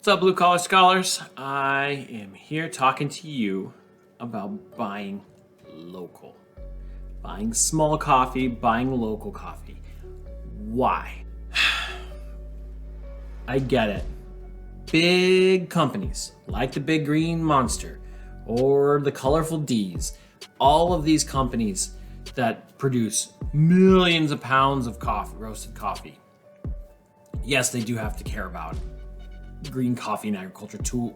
What's up, Blue Collar Scholars? I am here talking to you about buying local. Buying small coffee, buying local coffee. Why? I get it. Big companies like the Big Green Monster or the Colorful D's, all of these companies that produce millions of pounds of coffee, roasted coffee. Yes, they do have to care about green coffee and agriculture to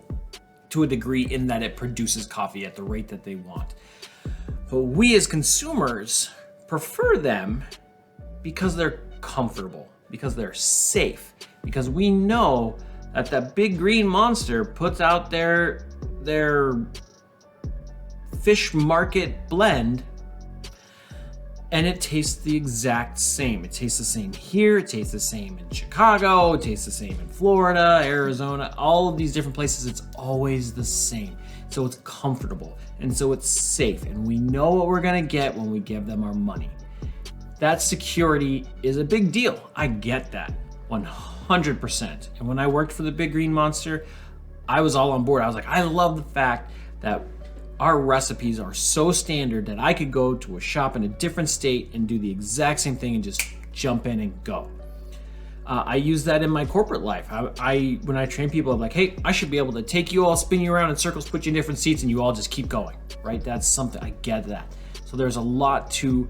a degree in that it produces coffee at the rate that they want. But we as consumers prefer them because they're comfortable, because they're safe, because we know that that Big Green Monster puts out their fish market blend and it tastes the exact same. It tastes the same here, it tastes the same in Chicago, it tastes the same in Florida, Arizona, all of these different places. It's always the same. So it's comfortable and so it's safe, and we know what we're gonna get when we give them our money. That security is a big deal. I get that 100%. And when I worked for the Big Green Monster, I was all on board. I was like, I love the fact that our recipes are so standard that I could go to a shop in a different state and do the exact same thing and just jump in and go. I use that in my corporate life. When I train people, I'm like, hey, I should be able to take you all, spin you around in circles, put you in different seats, and you all just keep going, right? That's something, I get that. So there's a lot to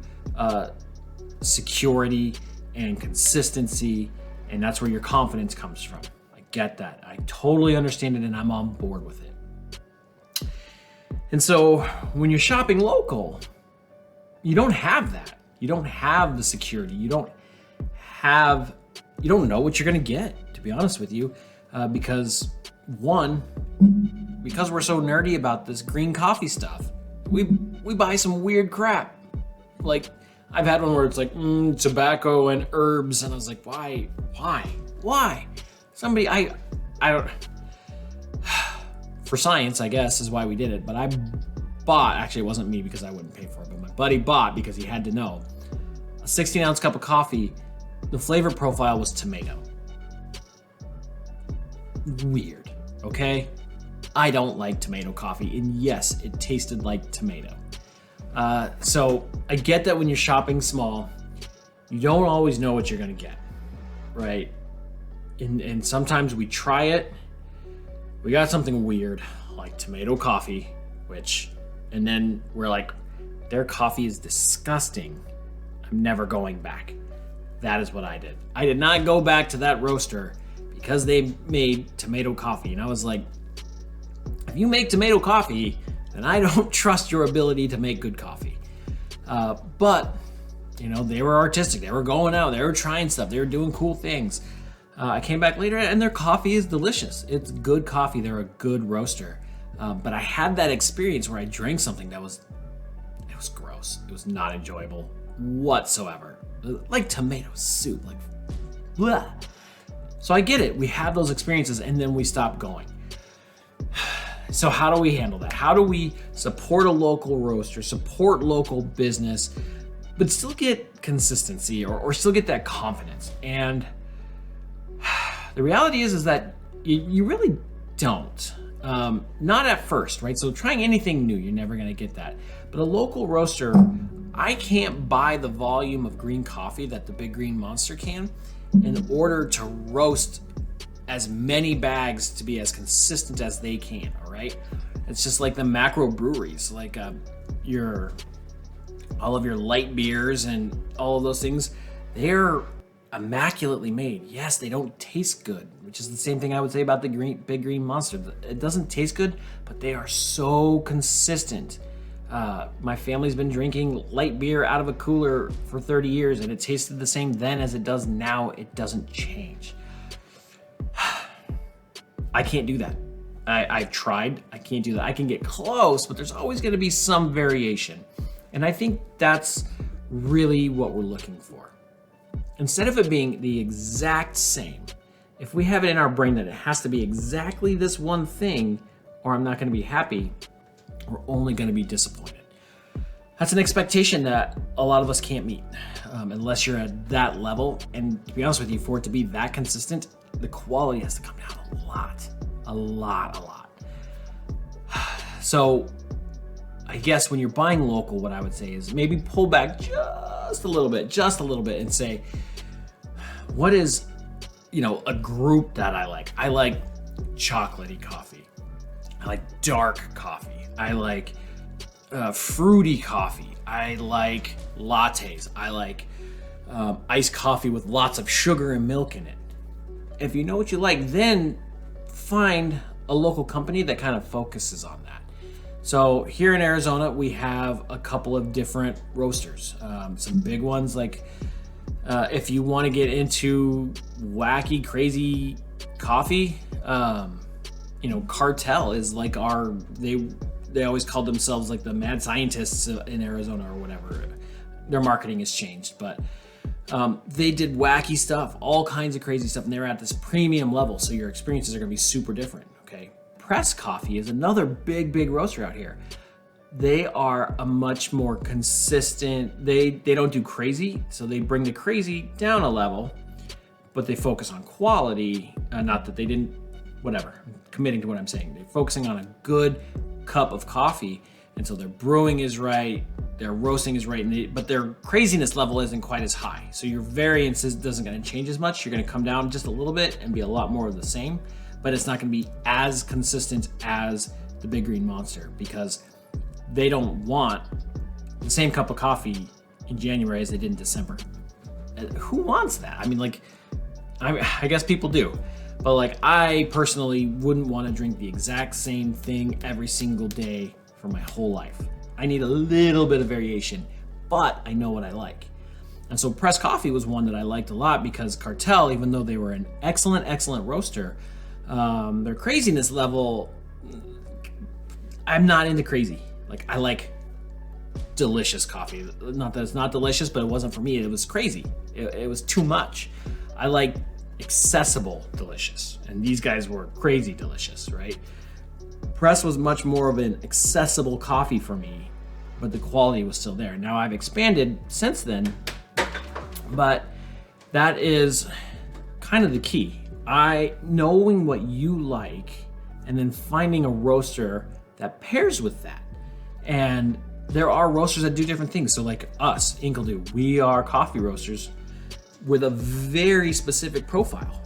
security and consistency, and that's where your confidence comes from. I get that. I totally understand it, and I'm on board with it. And so when you're shopping local, you don't have that. You don't have the security. You don't know what you're gonna get, to be honest with you, because we're so nerdy about this green coffee stuff. We buy some weird crap. Like, I've had one where it's like tobacco and herbs, and I was like, why? Somebody, I don't. For science, I guess, is why we did it. But I bought, actually it wasn't me because I wouldn't pay for it, but my buddy bought because he had to know. A 16-ounce cup of coffee, the flavor profile was tomato. Weird, okay? I don't like tomato coffee, and yes, it tasted like tomato. So I get that when you're shopping small, you don't always know what you're gonna get, right? And sometimes we try it, we got something weird like tomato coffee, and then we're like, their coffee is disgusting. I'm never going back. That is what I did. I did not go back to that roaster because they made tomato coffee. And I was like, if you make tomato coffee, then I don't trust your ability to make good coffee. But, they were artistic. They were going out. They were trying stuff. They were doing cool things. I came back later and their coffee is delicious. It's good coffee. They're a good roaster. But I had that experience where I drank something that was gross. It was not enjoyable whatsoever. Like tomato soup, like blah. So I get it. We have those experiences and then we stop going. So how do we handle that? How do we support a local roaster, support local business, but still get consistency or still get that confidence? And the reality is that you really don't. Not at first, right? So trying anything new, you're never gonna get that. But a local roaster, I can't buy the volume of green coffee that the Big Green Monster can in order to roast as many bags to be as consistent as they can, all right? It's just like the macro breweries, like all of your light beers and all of those things, they're immaculately made. Yes, they don't taste good, which is the same thing I would say about the Big Green Monster. It doesn't taste good, but they are so consistent. My family's been drinking light beer out of a cooler for 30 years, and it tasted the same then as it does now. It doesn't change. I can't do that. I've tried. I can't do that. I can get close, but there's always going to be some variation. And I think that's really what we're looking for. Instead of it being the exact same, if we have it in our brain that it has to be exactly this one thing, or I'm not going to be happy, we're only going to be disappointed. That's an expectation that a lot of us can't meet unless you're at that level. And to be honest with you, for it to be that consistent, the quality has to come down a lot. a lot. So I guess when you're buying local, what I would say is maybe pull back just a little bit and say, what is, a group that I like? I like chocolatey coffee. I like dark coffee. I like fruity coffee. I like lattes. I like iced coffee with lots of sugar and milk in it. If you know what you like, then find a local company that kind of focuses on that. So here in Arizona, we have a couple of different roasters. Some big ones, like if you want to get into wacky, crazy coffee, Cartel is like they always called themselves like the mad scientists in Arizona or whatever. Their marketing has changed, but they did wacky stuff, all kinds of crazy stuff, and they're at this premium level, so your experiences are going to be super different. Okay, Press Coffee is another big roaster out here. They are a much more consistent. They don't do crazy, so they bring the crazy down a level, but they focus on quality. Not that they didn't, whatever. I'm committing to what I'm saying. They're focusing on a good cup of coffee, and so their brewing is right, their roasting is right, but their craziness level isn't quite as high. So your variance doesn't going to change as much. You're going to come down just a little bit and be a lot more of the same, but it's not going to be as consistent as the Big Green Monster, because they don't want the same cup of coffee in January as they did in December. Who wants that? I mean, I guess people do, but I personally wouldn't want to drink the exact same thing every single day for my whole life. I need a little bit of variation, but I know what I like. And so Press Coffee was one that I liked a lot because Cartel, even though they were an excellent roaster, their craziness level, I'm not into crazy. I like delicious coffee. Not that it's not delicious, but it wasn't for me. It was crazy. It was too much. I like accessible delicious, and these guys were crazy delicious, right? Press was much more of an accessible coffee for me, but the quality was still there. Now I've expanded since then, but that is kind of the key. Knowing what you like and then finding a roaster that pairs with that. And there are roasters that do different things. So like us, Inkledo, we are coffee roasters with a very specific profile,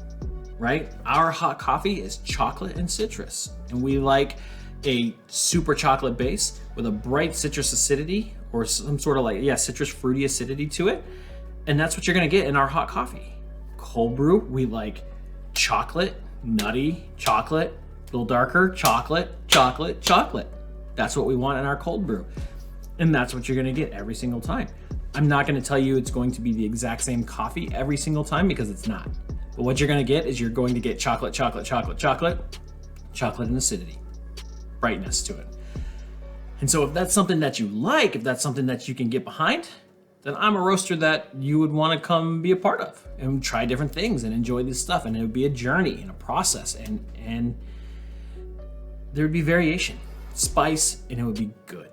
right? Our hot coffee is chocolate and citrus. And we like a super chocolate base with a bright citrus acidity or some sort of citrus fruity acidity to it. And that's what you're gonna get in our hot coffee. Cold brew, we like chocolate, nutty, chocolate, a little darker, chocolate. That's what we want in our cold brew. And that's what you're gonna get every single time. I'm not gonna tell you it's going to be the exact same coffee every single time because it's not. But what you're gonna get is you're going to get chocolate and acidity, brightness to it. And so if that's something that you like, if that's something that you can get behind, then I'm a roaster that you would wanna come be a part of and try different things and enjoy this stuff. And it would be a journey and a process, and there'd be variation, spice, and it would be good.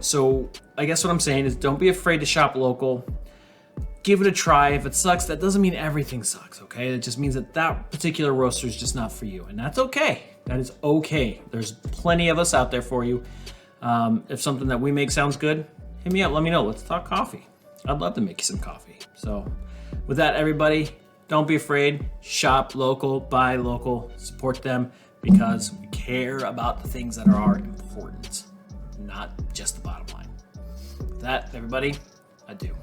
So I guess what I'm saying is don't be afraid to shop local. Give it a try. If it sucks, that doesn't mean everything sucks, okay? It just means that particular roaster is just not for you, and that's okay. That is okay. There's plenty of us out there for you. If something that we make sounds good, hit me up, let me know. Let's talk coffee. I'd love to make you some coffee. So with that, everybody, don't be afraid. Shop local, buy local, support them, because we care about the things that are important, not just the bottom line. With that, everybody, adieu.